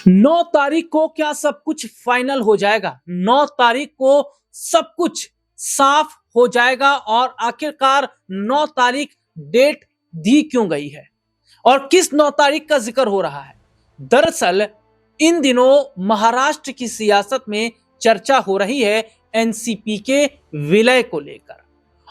9 तारीख को क्या सब कुछ फाइनल हो जाएगा? 9 तारीख को सब कुछ साफ हो जाएगा और आखिरकार 9 तारीख डेट दी क्यों गई है और किस 9 तारीख का जिक्र हो रहा है? दरअसल इन दिनों महाराष्ट्र की सियासत में चर्चा हो रही है एनसीपी के विलय को लेकर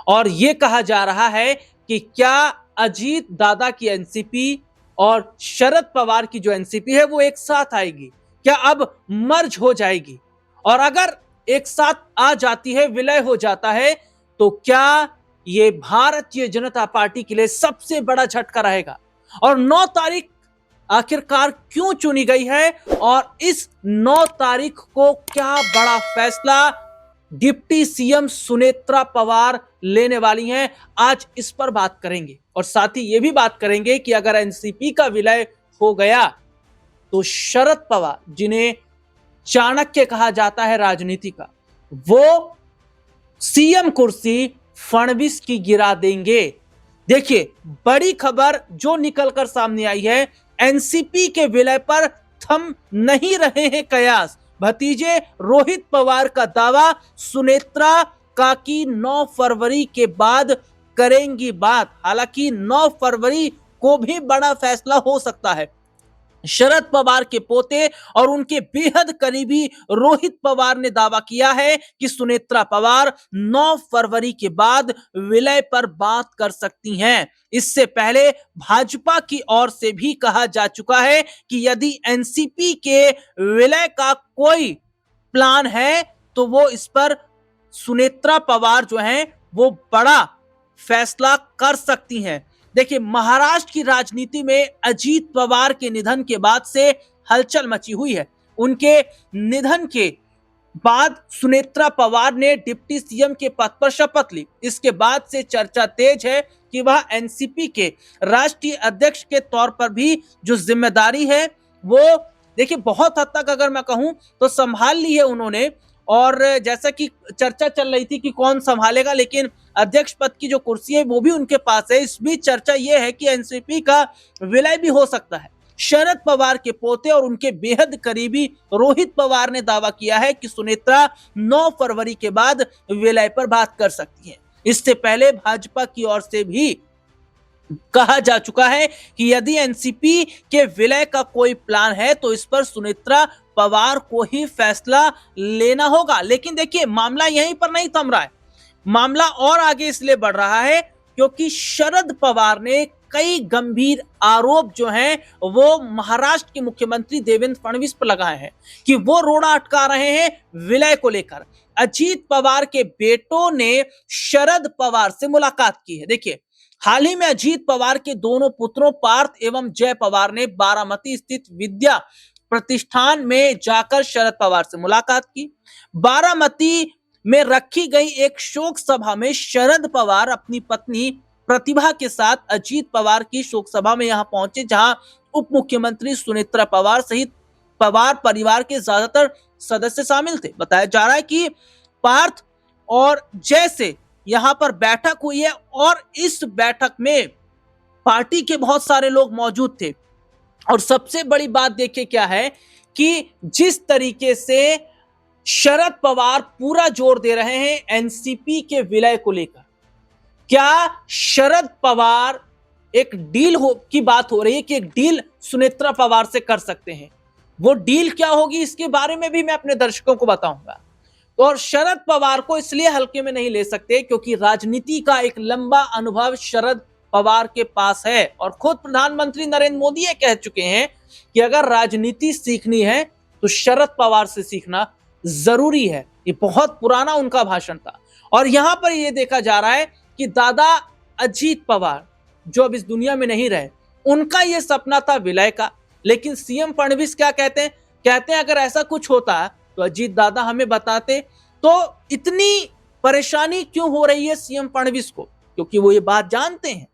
और यह कहा जा रहा है कि क्या अजीत दादा की एनसीपी और शरद पवार की जो एनसीपी है वो एक साथ आएगी, क्या अब मर्ज हो जाएगी? और अगर एक साथ आ जाती है, विलय हो जाता है, तो क्या ये भारतीय जनता पार्टी के लिए सबसे बड़ा झटका रहेगा? और 9 तारीख आखिरकार क्यों चुनी गई है और इस 9 तारीख को क्या बड़ा फैसला डिप्टी सीएम सुनेत्रा पवार लेने वाली हैं? आज इस पर बात करेंगे और साथ ही यह भी बात करेंगे कि अगर एनसीपी का विलय हो गया तो शरद पवार, जिन्हें चाणक्य कहा जाता है राजनीति का, वो सीएम कुर्सी फडणवीस की गिरा देंगे। देखिए, बड़ी खबर जो निकलकर सामने आई है, एनसीपी के विलय पर थम नहीं रहे हैं कयास। भतीजे रोहित पवार का दावा, सुनेत्रा काकी 9 फरवरी के बाद करेंगी बात। हालांकि 9 फरवरी को भी बड़ा फैसला हो सकता है। शरद पवार के पोते और उनके बेहद करीबी रोहित पवार ने दावा किया है कि सुनेत्रा पवार 9 फरवरी के बाद विलय पर बात कर सकती हैं। इससे पहले भाजपा की ओर से भी कहा जा चुका है कि यदि एनसीपी के विलय का कोई प्लान है तो वो इस पर सुनेत्रा पवार जो हैं वो बड़ा फैसला कर सकती हैं। देखिए, महाराष्ट्र की राजनीति में अजीत पवार के निधन के बाद से हलचल मची हुई है। उनके निधन के बाद सुनेत्रा पवार ने डिप्टी सीएम के पद पर शपथ ली। इसके बाद से चर्चा तेज है कि वह एनसीपी के राष्ट्रीय अध्यक्ष के तौर पर भी जो जिम्मेदारी है वो, देखिए, बहुत हद तक अगर मैं कहूं तो संभाल ली है उन्होंने। और जैसा कि चर्चा चल रही थी कि कौन संभालेगा, लेकिन अध्यक्ष पद की जो कुर्सी है वो भी उनके पास है। इस बीच चर्चा यह है कि एनसीपी का विलय भी हो सकता है। शरद पवार के पोते और उनके बेहद करीबी रोहित पवार ने दावा किया है कि सुनेत्रा 9 फरवरी के बाद विलय पर बात कर सकती है। इससे पहले भाजपा की ओर से भी कहा जा चुका है कि यदि एनसीपी के विलय का कोई प्लान है तो इस पर सुनेत्रा पवार को ही फैसला लेना होगा। लेकिन देखिए, मामला यहीं पर नहीं थम रहा है। मामला और आगे इसलिए बढ़ रहा है क्योंकि शरद पवार ने कई गंभीर आरोप जो हैं वो महाराष्ट्र के मुख्यमंत्री देवेंद्र फडणवीस पर लगाए हैं कि वो रोड़ा अटका रहे हैं विलय को लेकर। अजीत पवार के बेटों ने शरद पवार से मुलाकात की है। देखिए, हाल ही में अजीत पवार के दोनों पुत्रों पार्थ एवं जय पवार ने बारामती स्थित विद्या प्रतिष्ठान में जाकर शरद पवार से मुलाकात की। बारामती में रखी गई एक शोक सभा में शरद पवार अपनी पत्नी प्रतिभा के साथ अजीत पवार की शोक सभा में यहां पहुंचे, जहां उप मुख्यमंत्री सुनेत्रा पवार सहित पवार परिवार के ज्यादातर सदस्य शामिल थे। बताया जा रहा है कि पार्थ और जय से यहां पर बैठक हुई है और इस बैठक में पार्टी के बहुत सारे लोग मौजूद थे। और सबसे बड़ी बात देखिए क्या है कि जिस तरीके से शरद पवार पूरा जोर दे रहे हैं एनसीपी के विलय को लेकर, क्या शरद पवार एक डील की बात हो रही है कि एक डील सुनेत्रा पवार से कर सकते हैं। वो डील क्या होगी इसके बारे में भी मैं अपने दर्शकों को बताऊंगा। और शरद पवार को इसलिए हल्के में नहीं ले सकते क्योंकि राजनीति का एक लंबा अनुभव शरद पवार के पास है और खुद प्रधानमंत्री नरेंद्र मोदी ये कह चुके हैं कि अगर राजनीति सीखनी है तो शरद पवार से सीखना जरूरी है। ये बहुत पुराना उनका भाषण था। और यहां पर यह देखा जा रहा है कि दादा अजीत पवार, जो अब इस दुनिया में नहीं रहे, उनका यह सपना था विलय का। लेकिन सीएम फडणवीस क्या कहते हैं? कहते हैं अगर ऐसा कुछ होता तो अजीत दादा हमें बताते। तो इतनी परेशानी क्यों हो रही है सीएम फडणवीस को? क्योंकि वो ये बात जानते हैं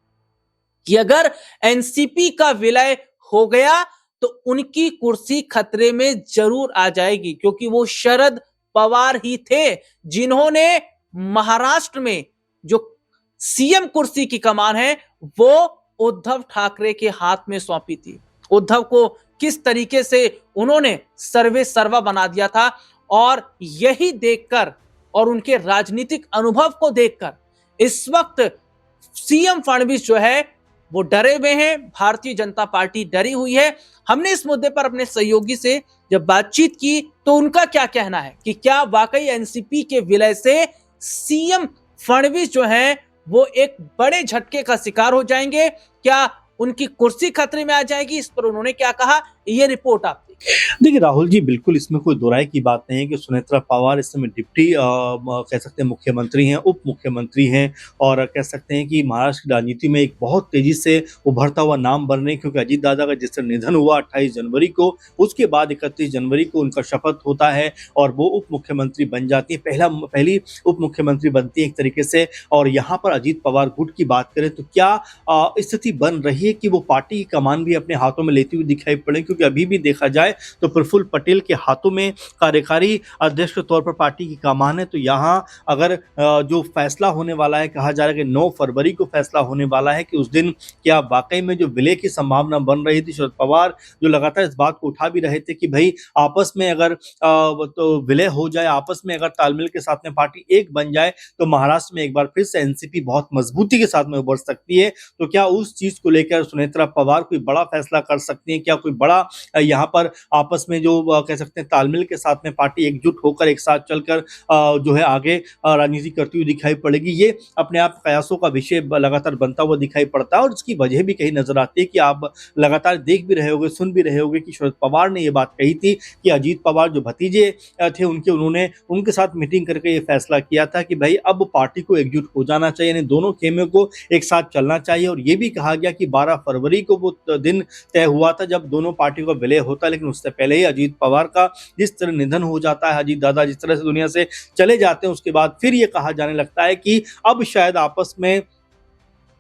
कि अगर एनसीपी का विलय हो गया तो उनकी कुर्सी खतरे में जरूर आ जाएगी, क्योंकि वो शरद पवार ही थे जिन्होंने महाराष्ट्र में जो सीएम कुर्सी की कमान है वो उद्धव ठाकरे के हाथ में सौंपी थी। उद्धव को किस तरीके से उन्होंने सर्वे सर्वा बना दिया था। और यही देखकर और उनके राजनीतिक अनुभव को देखकर इस वक्त सीएम फडणवीस जो है वो डरे हुए हैं, भारतीय जनता पार्टी डरी हुई है। हमने इस मुद्दे पर अपने सहयोगी से जब बातचीत की तो उनका क्या कहना है कि क्या वाकई एनसीपी के विलय से सीएम फडणवीस जो है वो एक बड़े झटके का शिकार हो जाएंगे, क्या उनकी कुर्सी खतरे में आ जाएगी। इस पर उन्होंने क्या कहा, ये रिपोर्ट आप देखिए राहुल जी, बिल्कुल इसमें कोई दो राय की बात नहीं है कि सुनेत्रा पवार इस समय डिप्टी कह सकते हैं मुख्यमंत्री हैं, उप मुख्यमंत्री हैं और कह सकते हैं कि महाराष्ट्र की राजनीति में एक बहुत तेजी से उभरता हुआ नाम बन रहे हैं, क्योंकि अजीत दादा का जिस तरह निधन हुआ 28 जनवरी को, उसके बाद 31 जनवरी को उनका शपथ होता है और वो उप मुख्यमंत्री बन जाती है, पहली उप मुख्यमंत्री बनती है एक तरीके से। और यहाँ पर अजीत पवार गुट की बात करें तो क्या स्थिति बन रही है कि वो पार्टी की कमान भी अपने हाथों में लेती हुई दिखाई पड़े, क्योंकि अभी भी देखा जाए तो प्रफुल्ल पटेल के हाथों में कार्यकारी अध्यक्ष के तौर पर पार्टी की कमान है। तो यहाँ अगर जो फैसला होने वाला है, कहा जा रहा है कि 9 फरवरी को फैसला होने वाला है कि उस दिन क्या वाकई में जो विलय की संभावना बन रही थी, शरद पवार जो लगातार इस बात को उठा भी रहे थे कि भाई आपस में अगर तो विलय हो जाए, आपस में अगर तालमेल के साथ में पार्टी एक बन जाए तो महाराष्ट्र में एक बार फिर से एनसीपी बहुत मजबूती के साथ में उभर सकती है। तो क्या उस चीज को लेकर सुनेत्रा पवार कोई बड़ा फैसला कर सकती है, क्या कोई बड़ा यहाँ पर आपस में जो कह सकते हैं तालमेल के साथ में पार्टी एकजुट होकर एक साथ चलकर जो है आगे राजनीति करती हुई दिखाई पड़ेगी, ये अपने आप कयासों का विषय लगातार बनता हुआ दिखाई पड़ता है। और इसकी वजह भी कहीं नजर आती है कि आप लगातार देख भी रहे होंगे, सुन भी रहे होंगे कि शरद पवार ने ये बात कही थी कि अजीत पवार जो भतीजे थे उन्होंने उनके साथ मीटिंग करके ये फैसला किया था कि भाई अब पार्टी को एकजुट हो जाना चाहिए, यानी दोनों खेमे को एक साथ चलना चाहिए। और ये भी कहा गया कि 12 फरवरी को वो दिन तय हुआ था जब दोनों पार्टियों का विलय होता, लेकिन उससे पहले ही अजीत पवार का जिस तरह निधन हो जाता है, अजीत दादा जिस तरह से दुनिया से चले जाते हैं, उसके बाद फिर ये कहा जाने लगता है कि अब शायद आपस में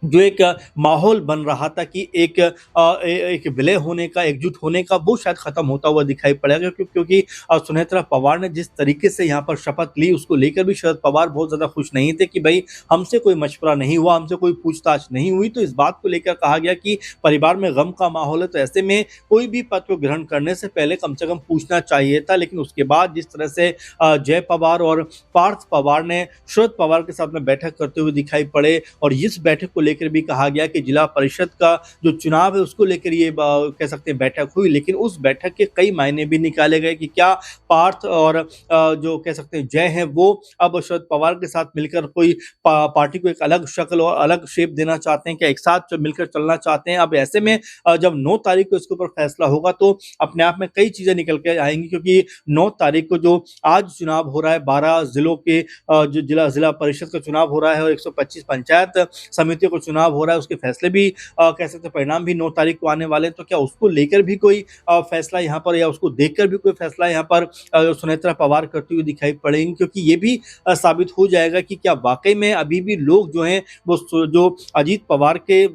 जो एक माहौल बन रहा था कि एक विलय होने का, एकजुट होने का, वो शायद खत्म होता हुआ दिखाई पड़ेगा, क्योंकि सुनेत्रा पवार ने जिस तरीके से यहाँ पर शपथ ली उसको लेकर भी शरद पवार बहुत ज्यादा खुश नहीं थे कि भाई हमसे कोई मशवरा नहीं हुआ, हमसे कोई पूछताछ नहीं हुई। तो इस बात को लेकर कहा गया कि परिवार में गम का माहौल है, तो ऐसे में कोई भी पद को ग्रहण करने से पहले कम से कम पूछना चाहिए था। लेकिन उसके बाद जिस तरह से जय पवार और पार्थ पवार ने शरद पवार के साथ में बैठक करते हुए दिखाई पड़े और इस बैठक को लेकर भी कहा गया कि जिला परिषद का जो चुनाव है उसको लेकर ये कह सकते हैं बैठक हुई, लेकिन उस बैठक के कई मायने भी निकाले गए कि क्या पार्थ और जो कह सकते हैं जय है वो अब शरद पवार के साथ मिलकर कोई पार्टी को एक अलग शक्ल और अलग शेप देना चाहते हैं, क्या एक साथ मिलकर चलना चाहते हैं। अब ऐसे में जब 9 तारीख को इसके ऊपर फैसला होगा तो अपने आप में कई चीजें निकल के आएंगी, क्योंकि 9 तारीख को जो आज चुनाव हो रहा है, 12 जिलों के जो जिला परिषद का चुनाव हो रहा है और 125 पंचायत समितियों का चुनाव हो रहा है, उसके फैसले भी कह सकते हैं परिणाम भी 9 तारीख को आने वाले हैं। तो क्या उसको लेकर भी कोई फैसला यहाँ पर, या उसको देखकर भी कोई फैसला यहाँ पर सुनेत्रा पवार करती हुई दिखाई पड़ेंगी, क्योंकि ये भी साबित हो जाएगा कि क्या वाकई में अभी भी लोग जो हैं वो जो अजीत पवार के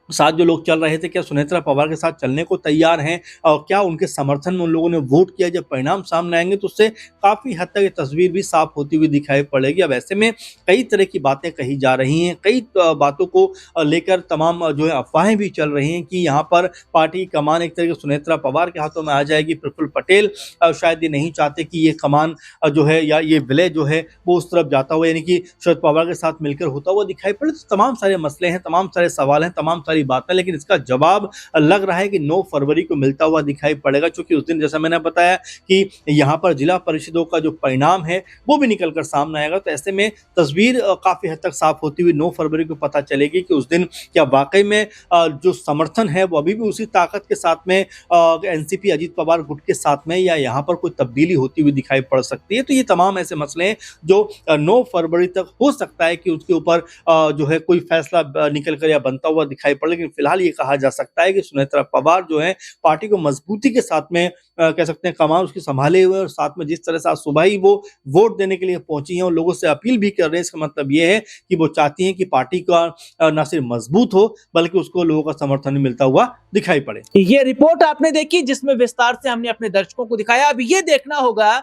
साथ जो लोग चल रहे थे, क्या सुनेत्रा पवार के साथ चलने को तैयार हैं और क्या उनके समर्थन में उन लोगों ने वोट किया। जब परिणाम सामने आएंगे तो उससे काफी हद तक ये तस्वीर भी साफ होती हुई दिखाई पड़ेगी। अब ऐसे में कई तरह की बातें कही जा रही हैं, कई बातों को लेकर तमाम जो है अफवाहें भी चल रही हैं कि यहाँ पर पार्टी की कमान एक तरह से सुनेत्रा पवार के हाथों में आ जाएगी। प्रफुल्ल पटेल शायद ये नहीं चाहते कि ये कमान जो है या ये विलय जो है वो उस तरफ जाता हुआ, यानी कि शरद पवार के साथ मिलकर होता हुआ दिखाई पड़े। तो तमाम सारे मसले हैं, तमाम सारे सवाल हैं, तमाम सारी बात है, लेकिन इसका जवाब लग रहा है कि 9 फरवरी को मिलता हुआ दिखाई पड़ेगा, क्योंकि उस दिन जैसा मैंने बताया कि यहाँ पर जिला परिषदों का जो परिणाम है वो भी निकलकर सामने आएगा। तो ऐसे में तस्वीर काफी हद तक साफ होती हुई 9 फरवरी को पता चलेगी कि उस दिन क्या वाकई में जो समर्थन है वो अभी भी उसी ताकत के साथ में एनसीपी अजीत पवार गुट के साथ में, या यहाँ पर कोई तब्दीली होती हुई दिखाई पड़ सकती है। तो ये तमाम ऐसे मसले हैं जो 9 फरवरी तक हो सकता है कि उसके ऊपर जो है कोई फैसला निकल कर या बनता हुआ दिखाई पड़े। लेकिन फिलहाल ये कहा जा सकता है कि सुनेत्रा पवार जो है पार्टी को मजबूती के साथ में कह सकते हैं कमान उसकी संभाले हुए, और साथ में जिस तरह से आज सुबह ही वो वोट देने के लिए पहुंची हैं और लोगों से अपील भी कर रहे हैं। इसका मतलब ये है कि वो चाहती हैं कि पार्टी का न सिर्फ मजबूत हो बल्कि उसको लोगों का समर्थन मिलता हुआ दिखाई पड़े। ये रिपोर्ट आपने देखी जिसमें विस्तार से हमने अपने दर्शकों को दिखाया। अब ये देखना होगा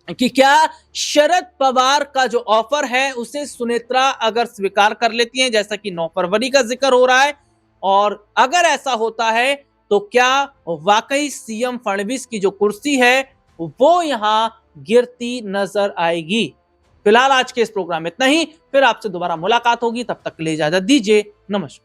कि क्या शरद पवार का जो ऑफर है उसे सुनेत्रा अगर स्वीकार कर लेती हैं, जैसा कि 9 फरवरी का जिक्र हो रहा है, और अगर ऐसा होता है तो क्या वाकई सीएम फडणवीस की जो कुर्सी है वो यहां गिरती नजर आएगी? फिलहाल आज के इस प्रोग्राम में इतना ही, फिर आपसे दोबारा मुलाकात होगी, तब तक के लिए इजाजत दीजिए, नमस्कार।